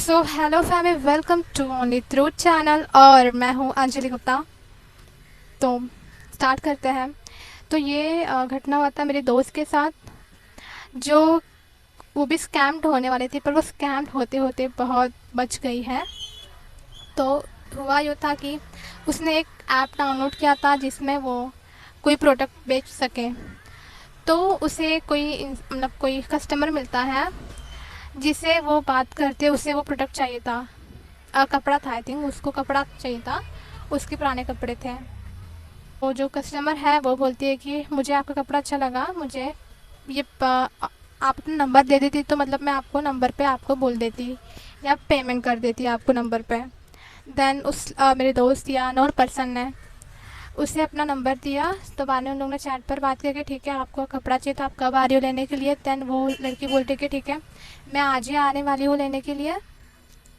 So hello family, welcome to only through channel और मैं हूँ अंजलि गुप्ता। तो स्टार्ट करते हैं। तो ये घटना हुआ था मेरे दोस्त के साथ, जो वो भी स्कैम्ड होने वाली थी, पर वो स्कैम्ड होते होते बहुत बच गई है। तो हुआ यूँ था कि उसने एक ऐप डाउनलोड किया था जिसमें वो कोई प्रोडक्ट बेच सके। तो उसे कोई मतलब कोई कस्टमर मिलता है जिसे वो बात करते, उसे वो प्रोडक्ट चाहिए था। कपड़ा था, आई थिंक उसको कपड़ा चाहिए था, उसके पुराने कपड़े थे। वो जो कस्टमर है वो बोलती है कि मुझे आपका कपड़ा अच्छा लगा, मुझे ये आप अपना नंबर दे देती तो मतलब मैं आपको नंबर पे आपको बोल देती या पेमेंट कर देती आपको नंबर पे। देन उस मेरे दोस्त या नॉन पर्सन ने उसे अपना नंबर दिया। तो बाद में उन लोगों ने चैट पर बात करके, ठीक है आपको कपड़ा चाहिए तो आप कब आ रही हो लेने के लिए। देन वो लड़की बोलती कि ठीक है मैं आज ही आने वाली हूँ लेने के लिए,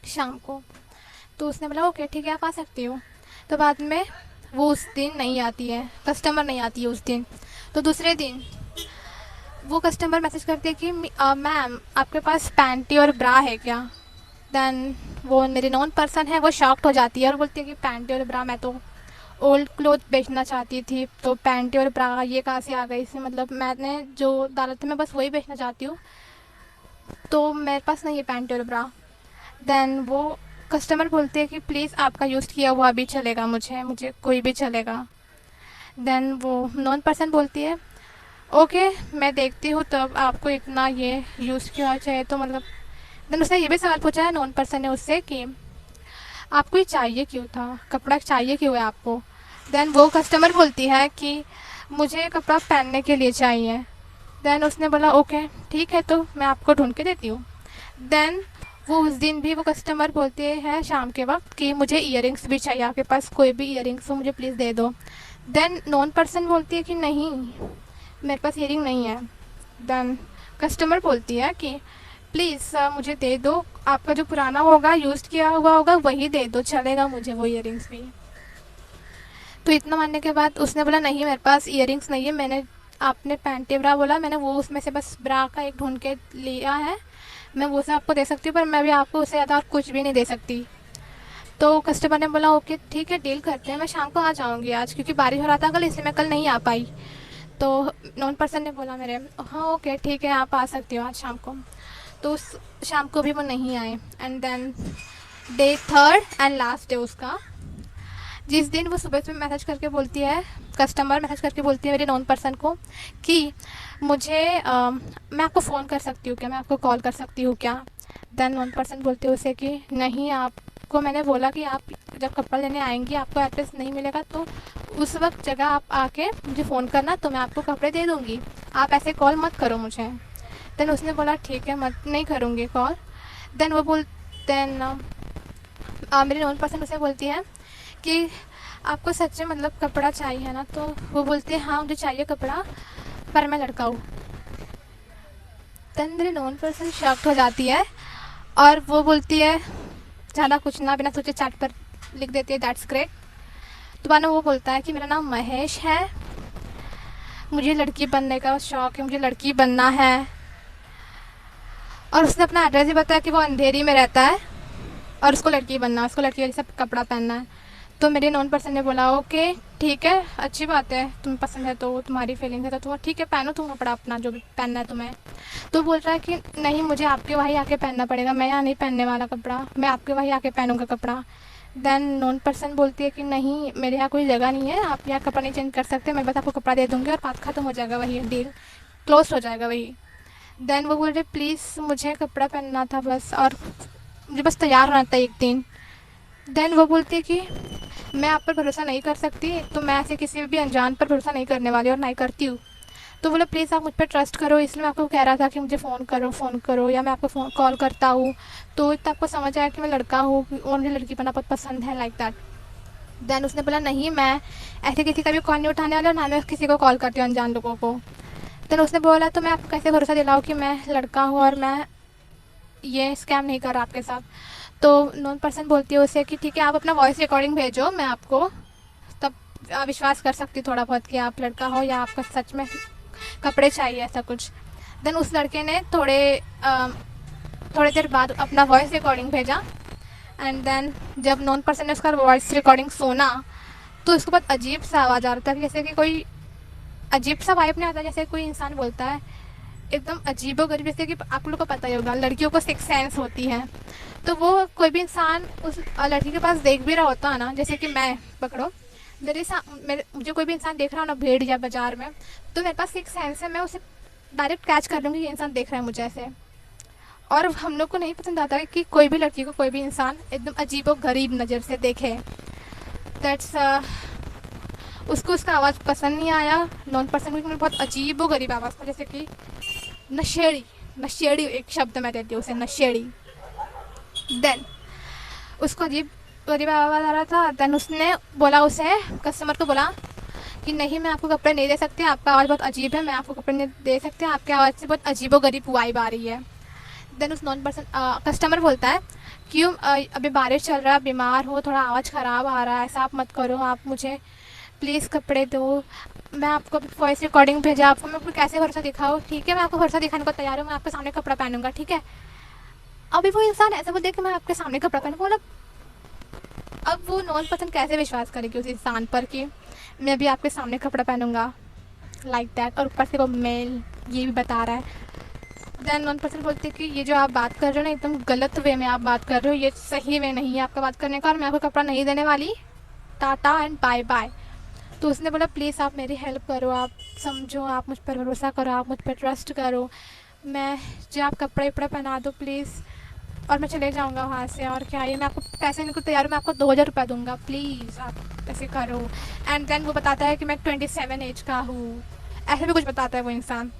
शाम को। तो उसने बोला ओके ठीक है आप आ सकती हो। तो बाद में वो उस दिन नहीं आती है, कस्टमर नहीं आती है उस दिन। तो दूसरे दिन वो कस्टमर मैसेज करती है कि मैम आपके पास पैंटी और ब्रा है क्या। देन वो मेरी नॉन पर्सन है, वो शॉक्ड हो जाती है और बोलती है कि पैंटी और ब्रा, मैं तो ओल्ड क्लोथ बेचना चाहती थी, तो पैंटी और ब्रा ये कहाँ से आ गई इसमें, मतलब मैंने जो डाला था मैं बस वही बेचना चाहती हूँ, तो मेरे पास नहीं है पैंटी और ब्रा। देन वो कस्टमर बोलते हैं कि प्लीज़ आपका यूज़ किया हुआ भी चलेगा, मुझे मुझे कोई भी चलेगा। देन वो नॉन पर्सन बोलती है ओके मैं देखती हूँ, तब आपको इतना ये यूज़ किया चाहिए तो मतलब। देन उसने ये भी सवाल पूछा है नॉन पर्सन ने उससे कि आपको ये चाहिए क्यों था, कपड़ा चाहिए क्यों है आपको। देन वो कस्टमर बोलती है कि मुझे कपड़ा पहनने के लिए चाहिए। देन उसने बोला ओके ठीक है तो मैं आपको ढूंढ के देती हूँ। देन वो उस दिन भी वो कस्टमर बोलते हैं शाम के वक्त कि मुझे इयररिंग्स भी चाहिए, आपके पास कोई भी इयररिंग्स हो मुझे प्लीज़ दे दो। देन नॉन पर्सन बोलती है कि नहीं मेरे पास इयररिंग नहीं है। देन कस्टमर बोलती है कि प्लीज़ मुझे दे दो, आपका जो पुराना होगा यूज़ किया हुआ होगा वही दे दो चलेगा मुझे वो इयररिंग्स भी। तो इतना मानने के बाद उसने बोला नहीं मेरे पास इयररिंग्स नहीं है, मैंने आपने पैंटी ब्रा बोला, मैंने वो उसमें से बस ब्रा का एक ढूंढ के लिया है, मैं वो से आपको दे सकती हूँ पर मैं भी आपको उससे ज़्यादा और कुछ भी नहीं दे सकती। तो कस्टमर ने बोला ओके ठीक है डील करते हैं, मैं शाम को आ जाऊँगी आज, क्योंकि बारिश हो रहा था कल इसलिए मैं कल नहीं आ पाई। तो नॉन पर्सन ने बोला मेरे हाँ ओके ठीक है आप आ सकती हो आज शाम को। तो उस शाम को भी वो नहीं आए। And then day third and last day उसका, जिस दिन वो सुबह सुबह मैसेज करके बोलती है, कस्टमर मैसेज करके बोलती है मेरे नॉन पर्सन को कि मुझे मैं आपको फ़ोन कर सकती हूँ क्या, मैं आपको कॉल कर सकती हूँ क्या। देन नॉन पर्सन बोलते हैं उसे कि नहीं आपको मैंने बोला कि आप जब कपड़ा लेने आएंगी आपको एड्रेस नहीं मिलेगा तो उस वक्त जगह आप आके मुझे फ़ोन करना तो मैं आपको कपड़े दे दूँगी, आप ऐसे कॉल मत करो मुझे। देन उसने बोला ठीक है मत नहीं करूँगी कॉल। देन वो बोल देन मेरी नॉन पर्सन उसे बोलती है कि आपको सच में मतलब कपड़ा चाहिए ना, तो वो बोलते हैं हाँ मुझे चाहिए कपड़ा पर मैं लड़का हूँ। देन मेरी नॉन पर्सन शॉक्ड हो जाती है और वो बोलती है ज़्यादा कुछ ना बिना सोचे चैट पर लिख देती है दैट्स ग्रेट। तो बाद में वो बोलता है कि मेरा नाम महेश है, मुझे लड़की बनने का शौक़ है, मुझे लड़की बनना है। और उसने अपना एड्रेस भी बताया कि वो अंधेरी में रहता है और उसको लड़की बनना है, उसको लड़की जैसा कपड़ा पहनना है। तो मेरे नॉन पर्सन ने बोला ओके ठीक है अच्छी बात है, तुम्हें पसंद है तो तुम्हारी फीलिंग है तो तुम ठीक है पहनो तुम कपड़ा अपना जो भी पहनना है तुम्हें। तो बोल रहा है कि नहीं मुझे आपके वहीं आके पहनना पड़ेगा, मैं यहाँ नहीं पहनने वाला कपड़ा, मैं आपके वहीं आके पहनूंगा कपड़ा। देन नॉन पर्सन बोलती है कि नहीं मेरे यहाँ कोई जगह नहीं है, आप यहाँ कपड़ा नहीं चेंज कर सकते, मैं बस आपको कपड़ा दे दूँगी और बात ख़त्म हो जाएगा, वही डील क्लोज हो जाएगा वही। देन वो बोल रहे प्लीज़ मुझे कपड़ा पहनना था बस और मुझे बस तैयार होना था एक दिन। देन वो बोलती है कि मैं आप पर भरोसा नहीं कर सकती, तो मैं ऐसे किसी भी अनजान पर भरोसा नहीं करने वाली और नहीं करती हूँ। तो बोले प्लीज़ आप मुझ पर ट्रस्ट करो, इसलिए मैं आपको कह रहा था कि मुझे फ़ोन करो या मैं आपको फ़ोन कॉल करता हूँ तो इतना आपको समझ आया कि मैं लड़का हूँ और मुझे लड़की बनना बहुत पसंद है लाइक दैट। देन उसने बोला नहीं मैं ऐसे किसी का भी कॉल नहीं उठाने वाला और ना मैं किसी को कॉल करती हूँ अनजान लोगों को। देन उसने बोला तो मैं आपको कैसे भरोसा दिलाऊँ कि मैं लड़का हूँ और मैं ये स्कैम नहीं कर रहा आपके साथ। तो नॉन पर्सन बोलती है उसे कि ठीक है आप अपना वॉइस रिकॉर्डिंग भेजो, मैं आपको तब विश्वास कर सकती हूँ थोड़ा बहुत कि आप लड़का हो या आपका सच में कपड़े चाहिए ऐसा कुछ। देन उस लड़के ने थोड़े थोड़ी देर बाद अपना वॉइस रिकॉर्डिंग भेजा। एंड देन जब नॉन पर्सन ने उसका वॉइस रिकॉर्डिंग सुना तो उसके बाद अजीब सा आवाज़ आ रहा था, जैसे कि कोई अजीब सा वाइब नहीं आता, जैसे कोई इंसान बोलता है एकदम अजीबोगरीब, जैसे कि आप लोग को पता ही होगा लड़कियों को सिक्स सेंस होती है। तो वो कोई भी इंसान उस लड़की के पास देख भी रहा होता है ना, जैसे कि मैं पकड़ो मुझे कोई भी इंसान देख रहा हो ना भीड़ या बाजार में, तो मेरे पास सिक्स सेंस है, मैं उसे डायरेक्ट कैच कर लूँगी ये इंसान देख रहा है मुझे ऐसे। और हम लोग को नहीं पसंद आता कि कोई भी लड़की को कोई भी इंसान एकदम अजीबोगरीब नज़र से देखे। दैट्स उसको उसका आवाज़ पसंद नहीं आया नॉन पर्सन को, बहुत अजीबोगरीब आवाज़ था, जैसे कि नशेड़ी नशेड़ी एक शब्द मैं देती हूँ उसे, नशेड़ी। देन उसको अजीब गरीब आवाज़ आ रहा था। देन उसने बोला, उसे कस्टमर को बोला कि नहीं मैं आपको कपड़े नहीं दे सकती, आपका आवाज़ बहुत अजीब है, मैं आपको कपड़े नहीं दे सकते, आपकी आवाज़ से बहुत अजीबोगरीब वाइब आ रही है। देन उस नॉन पर्सन कस्टमर बोलता है क्यों अभी बारिश चल रहा है, बीमार हो, थोड़ा आवाज़ ख़राब आ रहा है, ऐसा आप मत करो, आप मुझे प्लीज़ कपड़े दो, मैं आपको वॉइस रिकॉर्डिंग भेजा, आपको मैं आपको कैसे भरोसा दिखाऊँ, ठीक है मैं आपको भरोसा दिखाने को तैयार हूँ, मैं आपके सामने कपड़ा पहनूंगा, ठीक है। अभी वो इंसान ऐसे बोलते कि मैं आपके सामने कपड़ा पहनूँ, बोला अब वो नॉन पर्सन कैसे विश्वास करेगी उस इंसान पर कि मैं अभी आपके सामने कपड़ा पहनूंगा लाइक दैट, और ऊपर से वो मेल ये भी बता रहा है। देन नॉन पर्सन बोलते कि ये जो आप बात कर रहे हो ना एकदम गलत वे में आप बात कर रहे हो, ये सही वे नहीं है आपका बात करने का, और मैं आपको कपड़ा नहीं देने वाली, टाटा एंड बाय बाय। तो उसने बोला प्लीज़ आप मेरी हेल्प करो, आप समझो, आप मुझ पर भरोसा करो, आप मुझ पर ट्रस्ट करो, मैं जो आप कपड़े वपड़े पहना दो प्लीज़, और मैं चले जाऊँगा वहाँ से, और क्या ये मैं आपको पैसे देने को तैयार हूँ, मैं आपको 2000 रुपये दूँगा, प्लीज़ आप ऐसे करो। एंड देन वो बताता है कि मैं 27 एज का हूँ, ऐसे भी कुछ बताता है वो इंसान।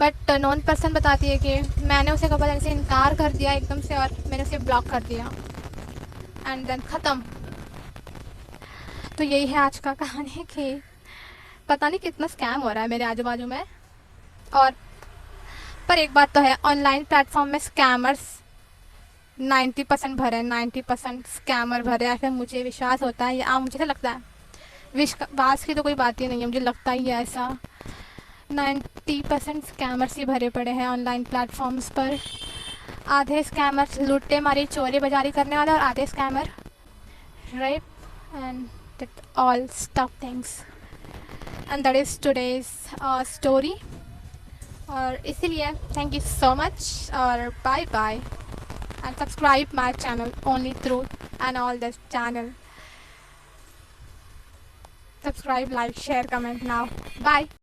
बट नॉन पर्सन बताती है कि मैंने उसे कपड़ा देने से इनकार कर दिया एकदम से, और मैंने उसे ब्लॉक कर दिया। एंड देन ख़त्म। तो यही है आज का कहानी कि पता नहीं कितना स्कैम हो रहा है मेरे आजू बाजू में। और पर एक बात तो है, ऑनलाइन प्लेटफॉर्म में स्कैमर्स 90% भरे हैं, 90% स्कैमर भरे हैं, ऐसा मुझे विश्वास होता है, या मुझे तो लगता है, विश्वास की तो कोई बात ही नहीं है, मुझे लगता ही है ऐसा। 90% स्कैमर्स ही भरे पड़े हैं ऑनलाइन प्लेटफॉर्म्स पर। आधे स्कैमर्स लूटे मारी चोरी बाजारी करने वाले, और आधे scammer rape and that all stuff things. And that is today's story. और इसीलिए थैंक यू सो मच और bye bye, and subscribe my channel only through and all this channel. Subscribe, like, share, comment now. Bye.